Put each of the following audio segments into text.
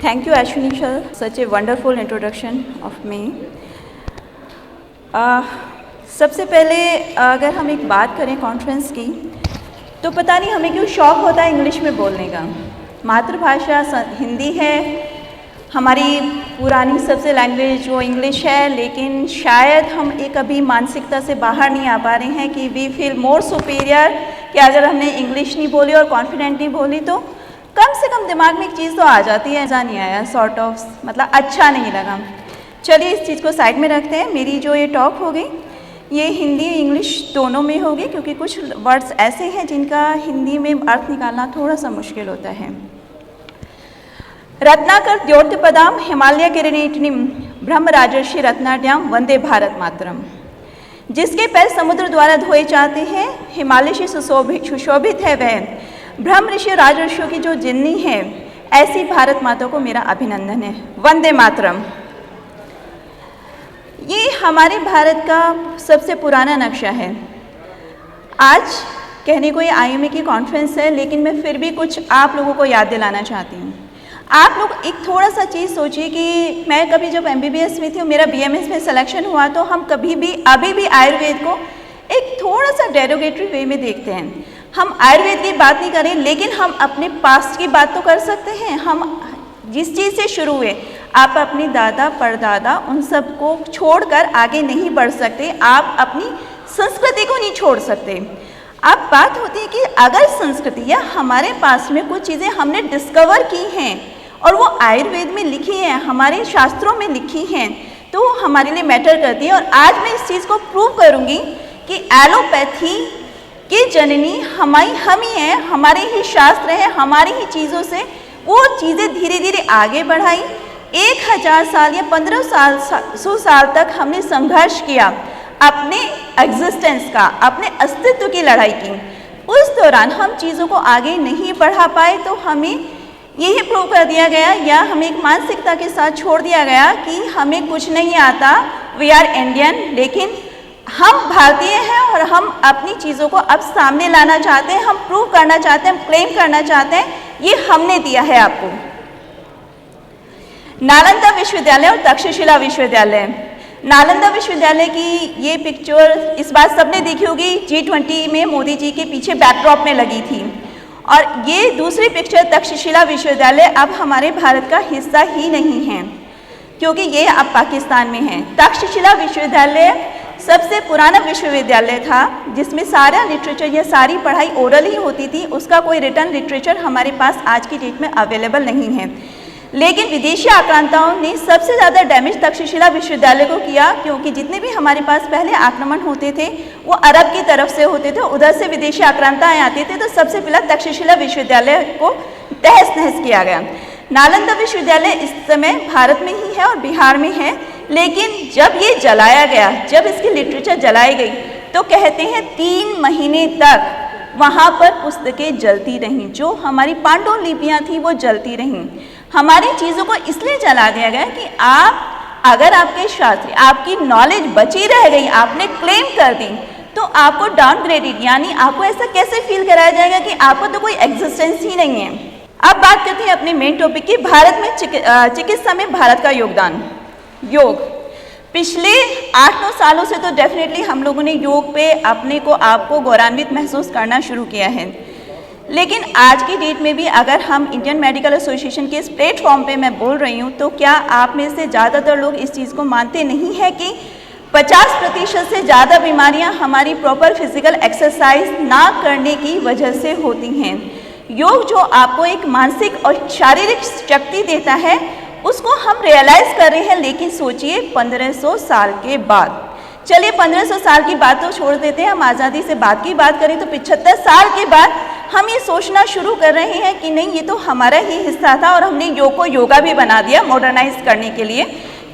Thank you, Ashwini sir, such a wonderful introduction of me. सबसे पहले अगर हम एक बात करें कॉन्फ्रेंस की, तो पता नहीं हमें क्यों शौक होता है इंग्लिश में बोलने का। मातृभाषा हिंदी है, हमारी पुरानी सबसे लैंग्वेज वो इंग्लिश है, लेकिन शायद हम एक अभी मानसिकता से बाहर नहीं आ पा रहे हैं कि वी फील मोर सुपीरियर कि अगर हमने इंग्लिश नहीं बोली और कॉन्फिडेंट नहीं बोली तो कम से कम दिमाग में एक चीज़ तो आ जाती है, ऐसा नहीं आया सॉर्ट ऑफ, मतलब अच्छा नहीं लगा। चलिए इस चीज़ को साइड में रखते हैं। मेरी जो ये टॉक होगी ये हिंदी इंग्लिश दोनों में होगी, क्योंकि कुछ वर्ड्स ऐसे हैं जिनका हिंदी में अर्थ निकालना थोड़ा सा मुश्किल होता है। रत्नाकर द्योतपदाम हिमालय किरणीटिनीम ब्रह्म राजर्षि रत्नाड्याम वंदे भारत मातरम। जिसके पैर समुद्र द्वारा धोए जाते हैं, हिमालय से सुशोभित है वह, ब्रह्म ऋषि राजर्षियों की जो जिन्नी है, ऐसी भारत माता को मेरा अभिनंदन है। वंदे मातरम ये हमारे भारत का सबसे पुराना नक्शा है। आज कहने को ये IMA की कॉन्फ्रेंस है, लेकिन मैं फिर भी कुछ आप लोगों को याद दिलाना चाहती हूँ। आप लोग एक थोड़ा सा चीज़ सोचिए कि मैं कभी जब MBBS में थी और मेरा BMS में सिलेक्शन हुआ, तो हम कभी भी अभी भी आयुर्वेद को एक थोड़ा सा डेरोगेटरी वे में देखते हैं। हम आयुर्वेद की बात नहीं करें, लेकिन हम अपने पास्ट की बात तो कर सकते हैं। हम जिस चीज़ से शुरू हुए, आप अपनी दादा परदादा उन सब को छोड़कर आगे नहीं बढ़ सकते, आप अपनी संस्कृति को नहीं छोड़ सकते। अब बात होती है कि अगर संस्कृति या हमारे पास में कुछ चीज़ें हमने डिस्कवर की हैं और वो आयुर्वेद में लिखी हैं, हमारे शास्त्रों में लिखी हैं, तो हमारे लिए मैटर करती है। और आज मैं इस चीज़ को प्रूव करूँगी कि एलोपैथी की जननी हम ही हैं, हमारे ही शास्त्र हैं, हमारी ही चीज़ों से वो चीज़ें धीरे धीरे आगे बढ़ाई। 1000 साल या 1500 साल तक हमने संघर्ष किया, अपने एग्जिस्टेंस का, अपने अस्तित्व की लड़ाई की। उस दौरान हम चीज़ों को आगे नहीं बढ़ा पाए, तो हमें यही प्रूव कर दिया गया या हमें एक मानसिकता के साथ छोड़ दिया गया कि हमें कुछ नहीं आता, वी आर इंडियन। लेकिन हम भारतीय हैं और हम अपनी चीज़ों को अब सामने लाना चाहते हैं, हम प्रूव करना चाहते हैं, हम क्लेम करना चाहते हैं, ये हमने दिया है आपको। नालंदा विश्वविद्यालय और तक्षशिला विश्वविद्यालय। नालंदा विश्वविद्यालय की ये पिक्चर इस बार सबने देखी होगी, G20 में मोदी जी के पीछे बैकड्रॉप में लगी थी। और ये दूसरी पिक्चर तक्षशिला विश्वविद्यालय अब हमारे भारत का हिस्सा ही नहीं है, क्योंकि ये अब पाकिस्तान में है। तक्षशिला विश्वविद्यालय सबसे पुराना विश्वविद्यालय था, जिसमें सारा लिटरेचर या सारी पढ़ाई ओरल ही होती थी, उसका कोई रिटर्न लिटरेचर हमारे पास आज की डेट में अवेलेबल नहीं है। लेकिन विदेशी आक्रांताओं ने सबसे ज़्यादा डैमेज तक्षशिला विश्वविद्यालय को किया, क्योंकि जितने भी हमारे पास पहले आक्रमण होते थे वो अरब की तरफ से होते थे, उधर से विदेशी आक्रांता आते थे, तो सबसे पहला तक्षशिला विश्वविद्यालय को तहस नहस किया गया। नालंदा विश्वविद्यालय इस समय भारत में ही है और बिहार में है, लेकिन जब ये जलाया गया, जब इसकी लिटरेचर जलाई गई, तो कहते हैं 3 महीने तक वहाँ पर पुस्तकें जलती रहीं, जो हमारी पांडुलिपियाँ थी वो जलती रहीं। हमारी चीज़ों को इसलिए जला दिया गया कि आप, अगर आपके शास्त्र, आपकी नॉलेज बची रह गई, आपने क्लेम कर दी, तो आपको डाउनग्रेडेड, यानी आपको ऐसा कैसे फील कराया जाएगा कि आपको तो कोई एग्जिस्टेंस ही नहीं है। अब बात करते हैं अपने मेन टॉपिक की, भारत में चिकित्सा में भारत का योगदान। योग पिछले 8-9 सालों से तो डेफिनेटली हम लोगों ने योग पे अपने को आपको गौरवान्वित महसूस करना शुरू किया है, लेकिन आज की डेट में भी अगर हम इंडियन मेडिकल एसोसिएशन के इस प्लेटफॉर्म पे मैं बोल रही हूँ, तो क्या आप में से ज़्यादातर लोग इस चीज़ को मानते नहीं है कि 50% से ज़्यादा बीमारियाँ हमारी प्रॉपर फिजिकल एक्सरसाइज ना करने की वजह से होती हैं। योग जो आपको एक मानसिक और शारीरिक शक्ति देता है, उसको हम रियलाइज़ कर रहे हैं, लेकिन सोचिए 1500 साल के बाद। चलिए 1500 साल की बात तो छोड़ देते हैं, हम आज़ादी से बाद की बात करें तो 75 साल के बाद हम ये सोचना शुरू कर रहे हैं कि नहीं, ये तो हमारा ही हिस्सा था, और हमने योग को योगा भी बना दिया मॉडर्नाइज करने के लिए,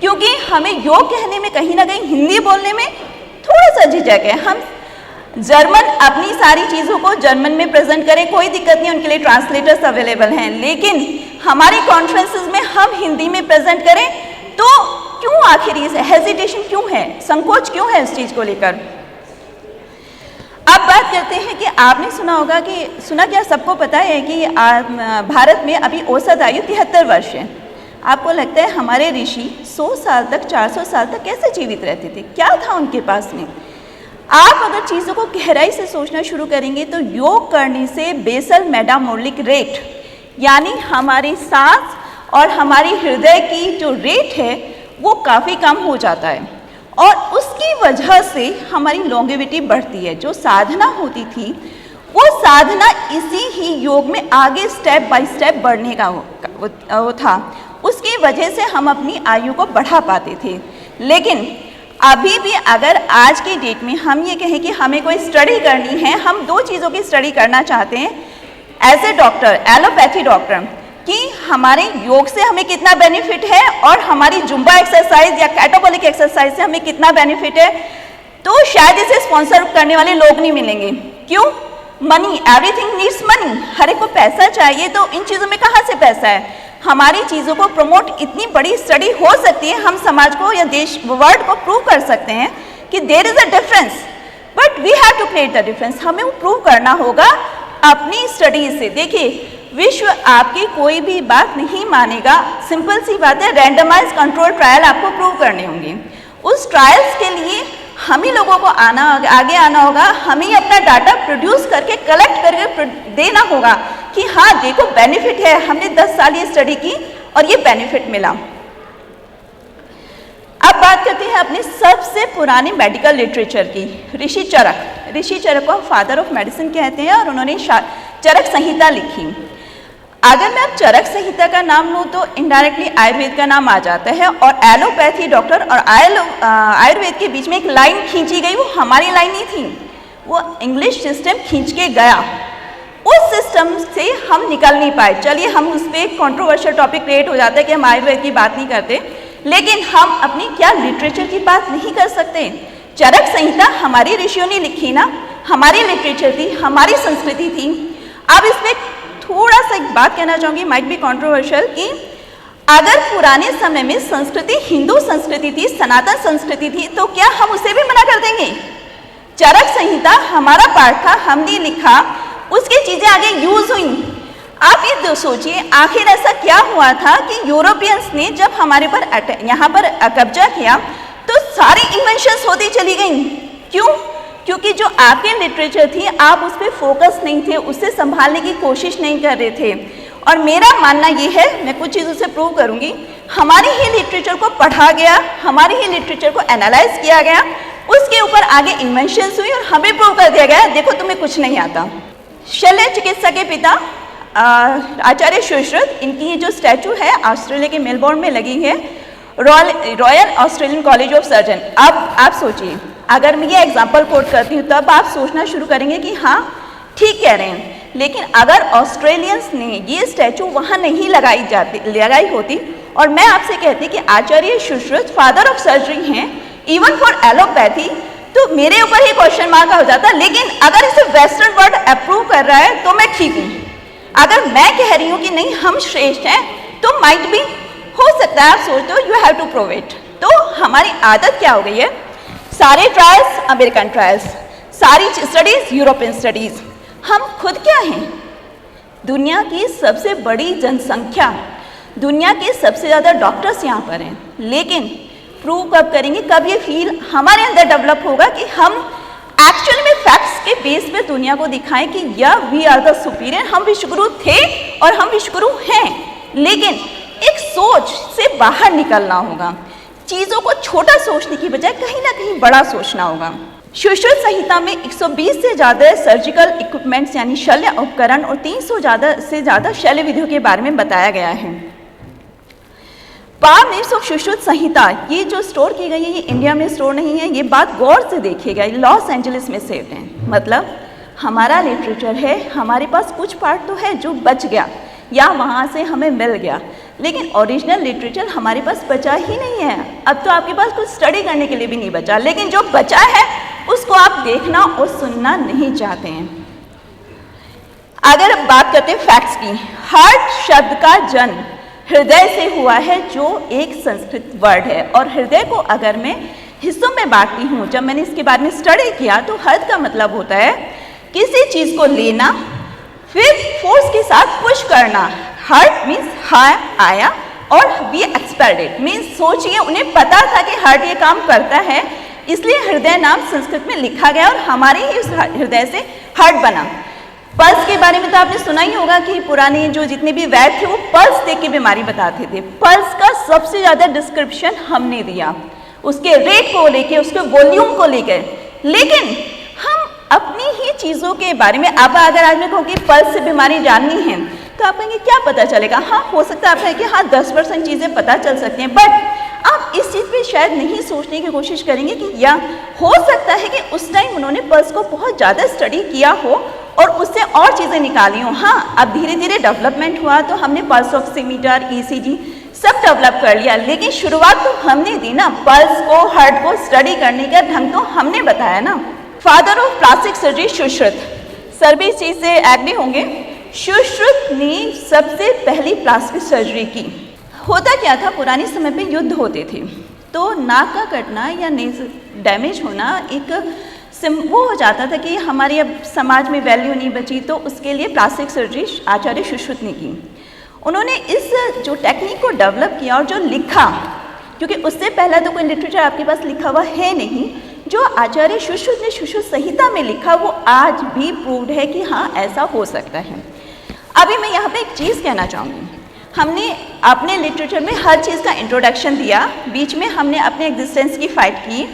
क्योंकि हमें योग कहने में कहीं ना कहीं हिंदी बोलने में थोड़ा सा झिझक है। हम जर्मन अपनी सारी चीज़ों को जर्मन में प्रेजेंट करें, कोई दिक्कत नहीं, उनके लिए ट्रांसलेटर्स अवेलेबल हैं, लेकिन हमारी कॉन्फ्रेंसेस में हम हिंदी में प्रेजेंट करें तो क्यों आखिर ये हेजिटेशन क्यों है, संकोच क्यों है इस चीज़ को लेकर। अब बात करते हैं कि आपने सुना होगा कि, सुना क्या, सबको पता है कि भारत में अभी औसत आयु 73 वर्ष है। आपको लगता है हमारे ऋषि 100 साल तक, 400 साल तक कैसे जीवित रहते थे? क्या था उनके पास में? आप अगर चीज़ों को गहराई से सोचना शुरू करेंगे तो योग करने से बेसल मेटाबॉलिक रेट, यानी हमारी सांस और हमारी हृदय की जो रेट है वो काफ़ी कम हो जाता है, और उसकी वजह से हमारी लॉन्गेविटी बढ़ती है। जो साधना होती थी वो साधना इसी ही योग में आगे स्टेप बाय स्टेप बढ़ने का वो था, उसकी वजह से हम अपनी आयु को बढ़ा पाते थे। लेकिन अभी भी अगर आज की डेट में हम ये कहें कि हमें कोई स्टडी करनी है, हम दो चीज़ों की स्टडी करना चाहते हैं as a doctor, allopathy doctor, कि हमारे योग से हमें कितना बेनिफिट है और हमारी जुम्बा एक्सरसाइज या कैटाबॉलिक एक्सरसाइज से हमें कितना बेनिफिट है, तो शायद इसे स्पॉन्सर करने वाले लोग नहीं मिलेंगे। क्यों? मनी, एवरीथिंग नीड्स मनी, हर एक को पैसा चाहिए। तो इन चीज़ों में कहाँ से पैसा है? हमारी चीज़ों को प्रमोट, इतनी बड़ी स्टडी हो सकती है, हम समाज को या देश वर्ल्ड को प्रूव कर सकते हैं कि there is a difference, but we have to create the difference. हमें वो प्रूव करना होगा अपनी स्टडी से। देखिए, विश्व आपकी कोई भी बात नहीं मानेगा, सिंपल सी बात है, रैंडमाइज कंट्रोल ट्रायल आपको प्रूव करने होंगे। उस ट्रायल्स के लिए हम ही लोगों को आगे आना होगा, हमें अपना डाटा प्रोड्यूस करके, कलेक्ट करके देना होगा कि हाँ देखो बेनिफिट है, हमने 10 साल ये स्टडी की और ये बेनिफिट मिला। अब बात करते हैं अपने सबसे पुराने मेडिकल लिटरेचर की। ऋषि चरक, ऋषि चरक को फादर ऑफ मेडिसिन कहते हैं और उन्होंने चरक संहिता लिखी। अगर मैं अब चरक संहिता का नाम लूँ तो इनडायरेक्टली आयुर्वेद का नाम आ जाता है, और एलोपैथी डॉक्टर और आयुर्वेद के बीच में एक लाइन खींची गई, वो हमारी लाइन नहीं थी, वो इंग्लिश सिस्टम खींच के गया। उस सिस्टम से हम निकल नहीं पाए। चलिए, हम उस पर एक कॉन्ट्रोवर्शियल टॉपिक क्रिएट हो जाता है कि हम आयुर्वेद की बात नहीं करते, लेकिन हम अपनी क्या लिटरेचर की बात नहीं कर सकते? चरक संहिता हमारी ऋषियों ने लिखी ना, हमारी लिटरेचर थी, हमारी संस्कृति थी। अब इसमें थोड़ा सा एक बात कहना चाहूँगी, माइट बी कॉन्ट्रोवर्शियल, कि अगर पुराने समय में संस्कृति हिंदू संस्कृति थी, सनातन संस्कृति थी, तो क्या हम उसे भी मना कर देंगे? चरक संहिता हमारा पार्ट था, हमने लिखा, उसकी चीज़ें आगे यूज हुई। आप ये सोचिए, आखिर ऐसा क्या हुआ था कि यूरोपियंस ने जब हमारे पर यहाँ पर कब्जा किया तो सारी इन्वेंशंस होती चली गई। क्यों? क्योंकि जो आपकी लिटरेचर थी, आप उस पर फोकस नहीं थे, उससे संभालने की कोशिश नहीं कर रहे थे। और मेरा मानना ये है, मैं कुछ चीज़ों से प्रूव करूँगी, हमारी ही लिटरेचर को पढ़ा गया, हमारी ही लिटरेचर को एनालाइज किया गया, उसके ऊपर आगे इन्वेंशंस हुई और हमें प्रूव कर दिया गया देखो तुम्हें कुछ नहीं आता। शल्य चिकित्सा के पिता आचार्य सुश्रुत, इनकी ये जो स्टैचू है ऑस्ट्रेलिया के मेलबोर्न में लगी है, royal Australian college of surgeon. अब आप सोचिए, अगर मैं ये एग्जाम्पल कोट करती हूँ तब आप सोचना शुरू करेंगे कि हाँ ठीक कह रहे हैं, लेकिन अगर ऑस्ट्रेलियंस ने ये स्टैचू वहाँ नहीं लगाई होती, और मैं आपसे कहती कि आचार्य सुश्रुत फादर ऑफ सर्जरी हैं इवन फॉर एलोपैथी, तो मेरे ऊपर ही क्वेश्चन मार्क हो जाता। लेकिन अगर इसे वेस्टर्न वर्ल्ड अप्रूव कर रहा है तो मैं ठीक हूँ। अगर मैं कह रही हूँ कि नहीं हम श्रेष्ठ हैं, तो माइट भी हो सकता है आप सोचते हो you have to prove it. तो हमारी आदत क्या हो गई है, सारे ट्रायल्स अमेरिकन ट्रायल्स, सारी स्टडीज यूरोपियन स्टडीज। हम खुद क्या हैं? दुनिया की सबसे बड़ी जनसंख्या, दुनिया के सबसे ज़्यादा डॉक्टर्स यहाँ पर हैं, लेकिन प्रूव कब करेंगे, कब ये फील हमारे अंदर डेवलप होगा कि हम एक्चुअल में फैक्ट्स के बेस पे दुनिया को दिखाएं कि या वी आर द सुपीरियर, हम विश्वगुरु थे और हम विश्वगुरु हैं। लेकिन एक सोच से बाहर निकलना होगा, चीज़ों को छोटा सोचने की बजाय कहीं ना कहीं बड़ा सोचना होगा। सुश्रुत संहिता में 120 से ज़्यादा सर्जिकल इक्विपमेंट्स यानी शल्य उपकरण और 300 से ज़्यादा शल्य विधियों के बारे में बताया गया है। पार्ट ऑफ सुश्रुत संहिता ये जो स्टोर की गई है, ये इंडिया में स्टोर नहीं है, ये बात गौर से देखिएगा, लॉस एंजलिस में सेव्ड है। मतलब हमारा लिटरेचर है, हमारे पास कुछ पार्ट तो है जो बच गया या वहाँ से हमें मिल गया, लेकिन ओरिजिनल लिटरेचर हमारे पास बचा ही नहीं है। अब तो आपके पास कुछ स्टडी करने के लिए भी नहीं बचा, लेकिन जो बचा है उसको आप देखना और सुनना नहीं चाहते हैं। अगर बात करते हैं फैक्ट्स की, हार्ट शब्द का जन्म हृदय से हुआ है, जो एक संस्कृत वर्ड है। और हृदय को अगर मैं हिस्सों में बांटती हूँ, जब मैंने इसके बारे में स्टडी किया, तो हर्ट का मतलब होता है किसी चीज़ को लेना, फिर फोर्स के साथ पुश करना। हर्ट मीन्स हा आया, और वी एक्सपेक्टेड मीन्स सोचिए उन्हें पता था कि हार्ट ये काम करता है, इसलिए हृदय नाम संस्कृत में लिखा गया और हमारे ही उस हृदय से हार्ट बना। पल्स के बारे में तो आपने सुना ही होगा कि पुराने जो जितने भी वैद्य थे वो पल्स देख के बीमारी बताते थे। पल्स का सबसे ज़्यादा डिस्क्रिप्शन हमने दिया, उसके रेट को लेके, उसके वॉल्यूम को लेकर। लेकिन हम अपनी ही चीज़ों के बारे में, अब अगर आदमी को कि पल्स से बीमारी जाननी है तो आप कहेंगे क्या पता चलेगा। हाँ, हो सकता है आप कहें कि हाँ 10% चीज़ें पता चल सकती हैं, बट आप इस चीज़ पे शायद नहीं सोचने की कोशिश करेंगे कि या हो सकता है कि उस टाइम उन्होंने पल्स को बहुत ज़्यादा स्टडी किया हो और उससे और चीज़ें निकाली हो। हाँ, अब धीरे धीरे डेवलपमेंट हुआ तो हमने पल्स ऑक्सीमीटर, ECG सब डेवलप कर लिया, लेकिन शुरुआत तो हमने दी ना। पल्स को, हार्ट को स्टडी करने का ढंग तो हमने बताया ना। Father of plastic surgery Sushruta, sir भी इस चीज़ से एग्री होंगे। सुश्रुत ने सबसे पहली प्लास्टिक सर्जरी की। होता क्या था, पुराने समय पे युद्ध होते थे तो नाक का कटना या नेज़ डैमेज होना एक वो हो जाता था कि हमारी अब समाज में वैल्यू नहीं बची, तो उसके लिए प्लास्टिक सर्जरी आचार्य सुश्रुत ने की। उन्होंने इस जो टेक्निक को डेवलप किया और जो लिखा, क्योंकि उससे पहले तो कोई लिटरेचर आपके पास लिखा हुआ है नहीं, जो आचार्य सुश्रुत ने सुश्रुत संहिता में लिखा वो आज भी प्रूव्ड है कि हाँ ऐसा हो सकता है। अभी मैं यहाँ पे एक चीज़ कहना चाहूँगी, हमने अपने लिटरेचर में हर चीज़ का इंट्रोडक्शन दिया, बीच में हमने अपने एग्जिस्टेंस की फाइट की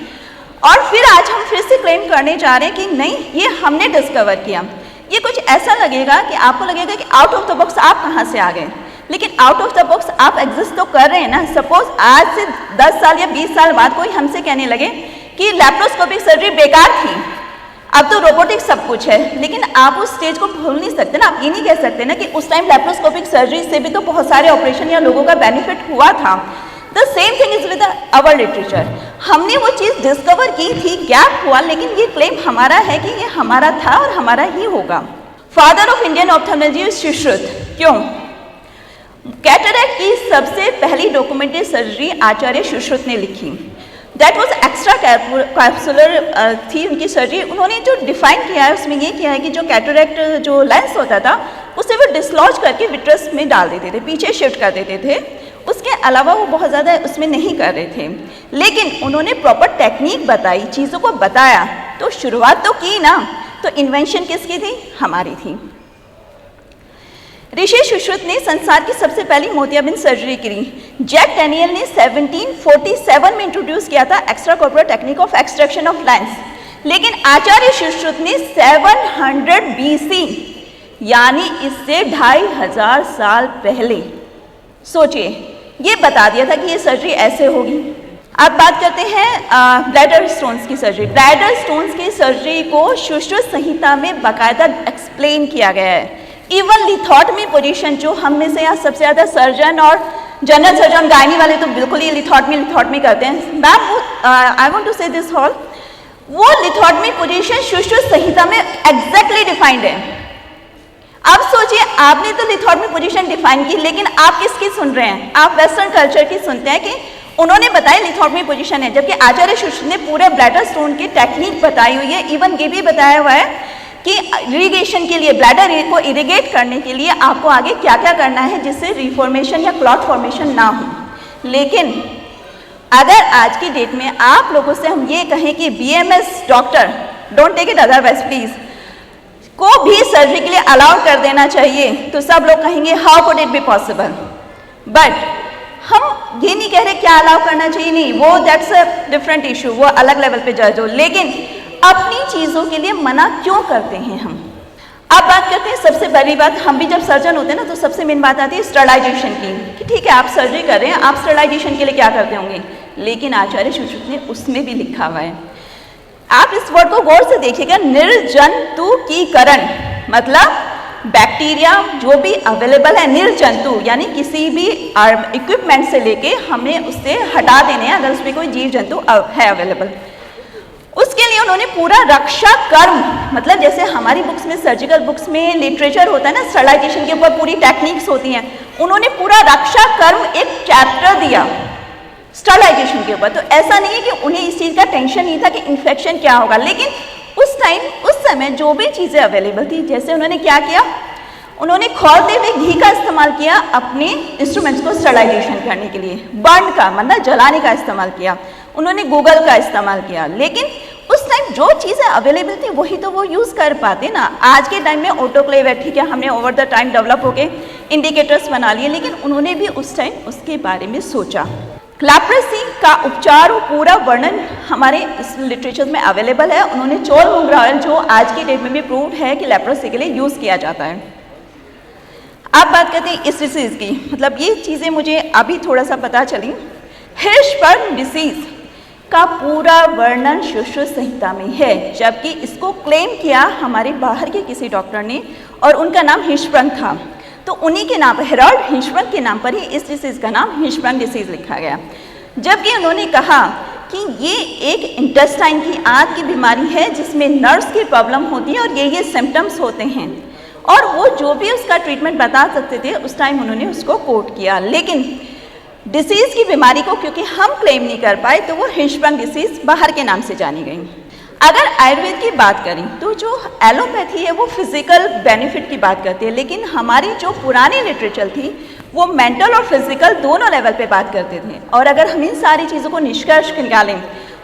और फिर आज हम फिर से क्लेम करने जा रहे हैं कि नहीं ये हमने डिस्कवर किया। ये कुछ ऐसा लगेगा कि आपको लगेगा कि आउट ऑफ द बॉक्स आप कहाँ से आ गए, लेकिन आउट ऑफ द बॉक्स आप एग्जिस्ट तो कर रहे हैं ना। सपोज आज से 10 साल या 20 साल बाद कोई हमसे कहने लगे कि लैप्रोस्कोपिक सर्जरी बेकार थी, अब तो रोबोटिक सब कुछ है, लेकिन आप उस स्टेज को भूल नहीं सकते ना। आप ये नहीं कह सकते ना कि उस टाइम लैप्रोस्कोपिक सर्जरी से भी तो बहुत सारे ऑपरेशन या लोगों का बेनिफिट हुआ था। The same thing is with our literature. हमने वो चीज़ डिस्कवर की थी, गैप हुआ, लेकिन ये क्लेम हमारा है कि ये हमारा था और हमारा ही होगा। Father of Indian ophthalmology Sushruta. क्यों? कैटरेक्ट की सबसे पहली डॉक्यूमेंटेड सर्जरी आचार्य सुश्रुत ने लिखी। दैट वॉज एक्स्ट्रा कैप्सुलर थी उनकी सर्जरी। उन्होंने जो डिफाइन किया है उसमें ये किया है कि जो कैटरेक्ट जो लेंस होता था उसे वो डिसलॉज करके विट्रस में डाल देते थे, पीछे शिफ्ट कर देते थे। उसके अलावा वो बहुत ज़्यादा उसमें नहीं कर रहे थे, लेकिन उन्होंने प्रॉपर टेक्निक बताई, चीज़ों को बताया, तो शुरुआत तो की ना। तो इन्वेंशन किसकी थी? हमारी थी। ऋषि सुश्रुत ने संसार की सबसे पहली मोतियाबिंद सर्जरी की। जैक डैनियल ने 1747 में इंट्रोड्यूस किया था extra corporal technique of extraction of lens, लेकिन आचार्य सुश्रुत ने 700 BC यानी इससे 2500 साल पहले, सोचिए, ये बता दिया था कि ये सर्जरी ऐसे होगी। अब बात करते हैं ब्लैडर स्टोन्स की सर्जरी। ब्लैडर स्टोन्स की सर्जरी को सुश्रुत संहिता में बाकायदा एक्सप्लेन किया गया है। इवन लिथोटमी पोजीशन, जो हम में से यहाँ सबसे ज़्यादा सर्जन और जनरल सर्जन गायनी वाले तो बिल्कुल ही लिथोटमी करते हैं। मैम आई वांट टू से दिस हॉल, वो लिथोटमी पोजीशन सुश्रुत संहिता में एग्जैक्टली डिफाइंड है। अब सोचिए, आपने तो लिथोटमी पोजीशन डिफाइन की, लेकिन आप किसकी सुन रहे हैं? आप वेस्टर्न कल्चर की सुनते हैं कि उन्होंने बताया लिथोटमी पोजीशन है, जबकि आचार्य सुश्रुत ने पूरे ब्लैडर स्टोन की टेक्निक बताई हुई है। इवन ये भी बताया हुआ है कि इरिगेशन के लिए, ब्लैडर को इरिगेट करने के लिए आपको आगे क्या क्या करना है जिससे रिफॉर्मेशन या क्लॉट फॉर्मेशन ना हो। लेकिन अगर आज की डेट में आप लोगों से हम ये कहें कि BMS doctor, don't take it otherwise please, को भी सर्जरी के लिए अलाउ कर देना चाहिए, तो सब लोग कहेंगे how could it be possible. But हम ये नहीं कह रहे क्या अलाउ करना चाहिए, नहीं, वो दैट्स अ डिफरेंट इशू, वो अलग लेवल पे जज हो। लेकिन अपनी चीज़ों के लिए मना क्यों करते हैं हम? अब बात करते हैं सबसे बड़ी बात, हम भी जब सर्जन होते हैं ना तो सबसे मेन बात आती है स्टरलाइजेशन की, कि ठीक है आप सर्जरी कर रहे हैं, आप स्टरलाइजेशन के लिए क्या करते होंगे? लेकिन आचार्य सुश्रुत ने उसमें भी लिखा हुआ है, आप इस वर्ड को गौर से देखिएगा, निर्जंतुकीकरण, मतलब बैक्टीरिया जो भी अवेलेबल है, निर्जंतु यानी किसी भी इक्विपमेंट से लेके हमें उससे हटा देने हैं अगर उसमें कोई जीव जंतु है अवेलेबल। उसके लिए उन्होंने पूरा रक्षा कर्म, मतलब जैसे हमारी बुक्स में, सर्जिकल बुक्स में लिटरेचर होता है ना, स्टरलाइजेशन के ऊपर पूरी टेक्निक्स होती हैं, उन्होंने पूरा रक्षा कर्म एक चैप्टर दिया स्टरलाइजेशन के ऊपर। तो ऐसा नहीं है कि उन्हें इस चीज़ का टेंशन नहीं था कि इन्फेक्शन क्या होगा, लेकिन उस टाइम, उस समय जो भी चीज़ें अवेलेबल थी, जैसे उन्होंने क्या किया, उन्होंने खौलते हुए घी का इस्तेमाल किया अपने इंस्ट्रूमेंट्स को स्टरलाइजेशन करने के लिए। बर्न का मतलब जलाने का इस्तेमाल किया। उन्होंने गूगल का इस्तेमाल किया, लेकिन उस टाइम जो चीज़ें अवेलेबल थी वही तो वो यूज़ कर पाते ना। आज के टाइम में ऑटोक्लेव है, ठीक है, हमने ओवर द टाइम डेवलप होके इंडिकेटर्स बना लिए, लेकिन उन्होंने भी उस टाइम उसके बारे में सोचा। लेप्रोसी का उपचार और पूरा वर्णन हमारे इस लिटरेचर में अवेलेबल है। उन्होंने चोल मोगरा ऑयल, जो आज की डेट में भी प्रूव्ड है कि लेप्रोसी के लिए यूज़ किया जाता है। अब बात करते हैं इस डिसीज़ की, मतलब ये चीज़ें मुझे अभी थोड़ा सा पता चली। हिर्शबर्ग डिसीज़ का पूरा वर्णन सुश्रुत संहिता में है, जबकि इसको क्लेम किया हमारे बाहर के किसी डॉक्टर ने और उनका नाम हिर्शबर्ग था। तो उन्हीं के नाम पर, हेरोल्ड हिर्शबर्ग के नाम पर ही इस डिसीज़ का नाम हिर्शबर्ग डिसीज़ लिखा गया। जबकि उन्होंने कहा कि ये एक इंटेस्टाइन की आंत की बीमारी है जिसमें नर्व्स की प्रॉब्लम होती है और ये सिम्टम्स होते हैं, और वो जो भी उसका ट्रीटमेंट बता सकते थे उस टाइम उन्होंने उसको कोट किया। लेकिन डिसीज़ की बीमारी को क्योंकि हम क्लेम नहीं कर पाए तो वो हिर्शबर्ग डिसीज़ बाहर के नाम से जानी गई। अगर आयुर्वेद की बात करें तो जो एलोपैथी है वो फिजिकल बेनिफिट की बात करती है, लेकिन हमारी जो पुरानी लिटरेचर थी वो मेंटल और फिजिकल दोनों लेवल पे बात करते थे। और अगर हम इन सारी चीज़ों को निष्कर्ष निकालें,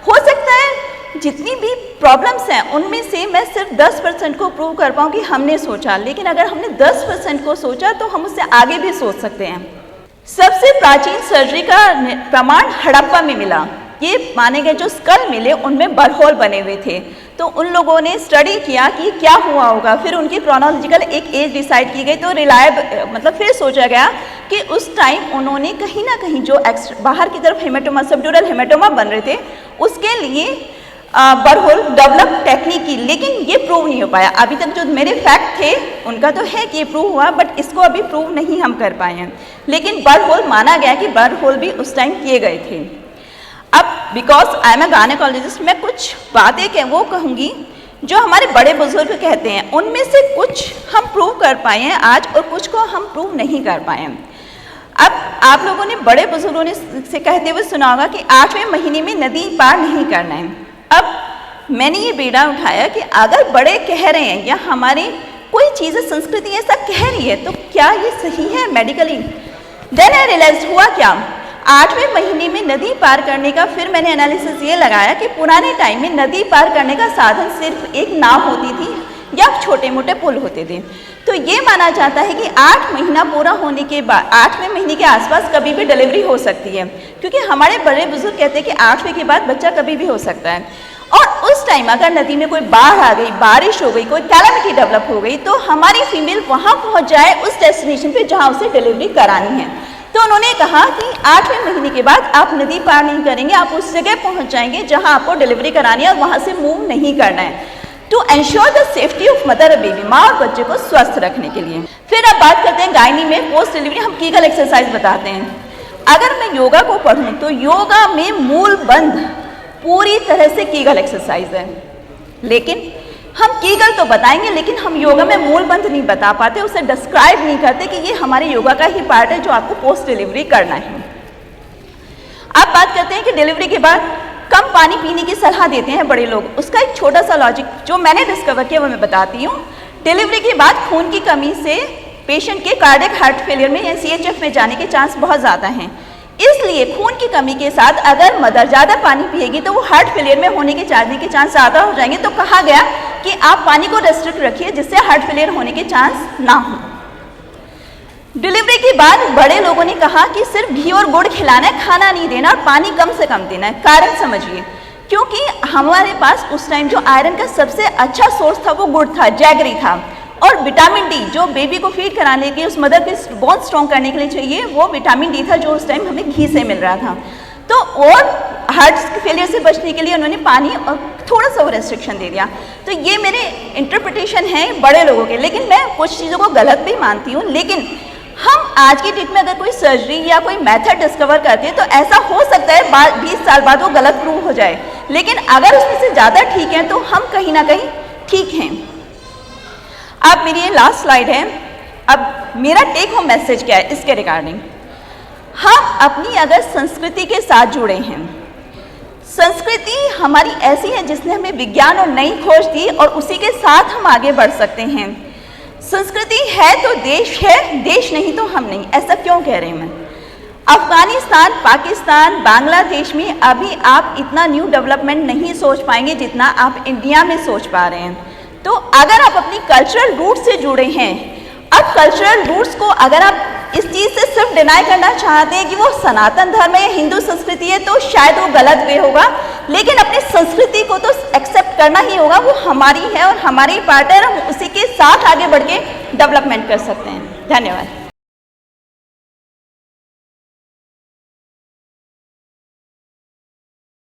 हो सकता है जितनी भी प्रॉब्लम्स हैं उनमें से मैं सिर्फ 10% को प्रूव कर पाऊँ कि हमने सोचा, लेकिन अगर हमने 10% को सोचा तो हम उससे आगे भी सोच सकते हैं। सबसे प्राचीन सर्जरी का प्रमाण हड़प्पा में मिला। ये माने गए जो स्कल मिले उनमें बरहोल बने हुए थे, तो उन लोगों ने स्टडी किया कि क्या हुआ होगा, फिर उनकी क्रोनोलॉजिकल एक एज डिसाइड की गई। तो मतलब फिर सोचा गया कि उस टाइम उन्होंने कहीं ना कहीं जो बाहर की तरफ हेमेटोमा, सबड्यूरल हेमेटोमा बन रहे थे, उसके लिए बरहोल डेवलप टेक्निक की, लेकिन ये प्रूव नहीं हो पाया। अभी तक जो मेरे फैक्ट थे उनका तो है कि ये प्रूव हुआ, बट इसको अभी प्रूव नहीं हम कर पाए हैं। लेकिन बरहोल माना गया कि बरहोल भी उस टाइम किए गए थे। अब because I am a gynaecologist, मैं कुछ बातें वो कहूँगी जो हमारे बड़े बुजुर्ग कहते हैं, उनमें से कुछ हम प्रूव कर पाए हैं आज और कुछ को हम प्रूव नहीं कर पाए हैं। अब आप लोगों ने बड़े बुजुर्गों ने से कहते हुए सुना होगा कि 8वें महीने में नदी पार नहीं करना है। अब मैंने ये बीड़ा उठाया कि अगर बड़े कह रहे हैं या हमारी कोई चीज़ संस्कृति ऐसा कह रही है तो क्या ये सही है मेडिकली? देन आई रियलाइज हुआ क्या, 8वें महीने में नदी पार करने का फिर मैंने एनालिसिस ये लगाया कि पुराने टाइम में नदी पार करने का साधन सिर्फ एक नाव होती थी या छोटे मोटे पुल होते थे। तो ये माना जाता है कि 8 महीना पूरा होने के बाद 8वें महीने के आसपास कभी भी डिलीवरी हो सकती है, क्योंकि हमारे बड़े बुजुर्ग कहते हैं कि 8वें के बाद बच्चा कभी भी हो सकता है। और उस टाइम अगर नदी में कोई बाढ़ आ गई, बारिश हो गई, कोई कैलामिटी डेवलप हो गई, तो हमारी फीमेल वहाँ पहुँच जाए उस डेस्टिनेशन पे जहाँ उसे डिलीवरी करानी है। तो उन्होंने कहा कि 8वें महीने के बाद आप नदी पार नहीं करेंगे, आप उस जगह पहुँच जाएंगे जहाँ आपको डिलीवरी करानी है और वहाँ से मूव नहीं करना है, to ensure the safety of mother और बेबी, माँ और बच्चे को स्वस्थ रखने के लिए। फिर अब बात करते हैं गायनी में पोस्ट डिलीवरी हम कीगल एक्सरसाइज बताते हैं। अगर मैं योगा को पढ़ूं तो योगा में मूल बंध पूरी तरह से कीगल एक्सरसाइज है, लेकिन हम कीगल तो बताएंगे लेकिन हम योगा में मूल बंध नहीं बता पाते, उसे डिस्क्राइब नहीं करते कि ये हमारे योगा का ही पार्ट है जो आपको पोस्ट डिलीवरी करना है। अब बात करते हैं कि डिलीवरी के बाद कम पानी पीने की सलाह देते हैं बड़े लोग। उसका एक छोटा सा लॉजिक जो मैंने डिस्कवर किया वो मैं बताती हूँ। डिलीवरी के बाद खून की कमी से पेशेंट के कार्डियक हार्ट फेलियर में या CHF में जाने के चांस बहुत ज़्यादा हैं, इसलिए खून की कमी के साथ अगर मदर ज़्यादा पानी पिएगी तो वो हार्ट फेलियर में होने के चांस ज़्यादा हो जाएंगे। तो कहा गया कि आप पानी को रेस्ट्रिक्ट रखिए जिससे हार्ट फेलियर होने के चांस ना हो। डिलीवरी के बाद बड़े लोगों ने कहा कि सिर्फ घी और गुड़ खिलाना है, खाना नहीं देना और पानी कम से कम देना है। कारण समझिए, क्योंकि हमारे पास उस टाइम जो आयरन का सबसे अच्छा सोर्स था वो गुड़ था, जैगरी था, और विटामिन डी जो बेबी को फीड कराने के लिए, उस मदर के बहुत स्ट्रॉन्ग करने के लिए चाहिए, वो विटामिन डी था जो उस टाइम हमें घी से मिल रहा था। तो और हार्ट फेलियर से बचने के लिए उन्होंने पानी और थोड़ा सा वो रेस्ट्रिक्शन दे दिया। तो ये मेरे इंटरप्रिटेशन है बड़े लोगों के, लेकिन मैं कुछ चीज़ों को गलत भी मानती हूँ। लेकिन हम आज की डेट में अगर कोई सर्जरी या कोई मेथड डिस्कवर करते हैं तो ऐसा हो सकता है 20 साल बाद वो गलत प्रूव हो जाए, लेकिन अगर उसमें से ज़्यादा ठीक है तो हम कहीं ना कहीं ठीक हैं। अब मेरी ये लास्ट स्लाइड है। अब मेरा टेक होम मैसेज क्या है इसके रिगार्डिंग, हम अपनी अगर संस्कृति के साथ जुड़े हैं, संस्कृति हमारी ऐसी है जिसने हमें विज्ञान और नई खोज दी और उसी के साथ हम आगे बढ़ सकते हैं। संस्कृति है तो देश है, देश नहीं तो हम नहीं। ऐसा क्यों कह रहे हैं मैं? अफगानिस्तान, पाकिस्तान, बांग्लादेश में अभी आप इतना न्यू डेवलपमेंट नहीं सोच पाएंगे जितना आप इंडिया में सोच पा रहे हैं। तो अगर आप अपनी कल्चरल रूट से जुड़े हैं, अब कल्चरल रूट्स को अगर आप इस चीज़ से सिर्फ डिनाई करना चाहते हैं कि वो सनातन धर्म है या हिंदू संस्कृति है, तो शायद वो गलत वे होगा। लेकिन अपनी संस्कृति को तो एक्सेप्ट करना ही होगा, वो हमारी है और हमारी पार्ट है, हम उसी के साथ आगे बढ़ के डेवलपमेंट कर सकते हैं। धन्यवाद।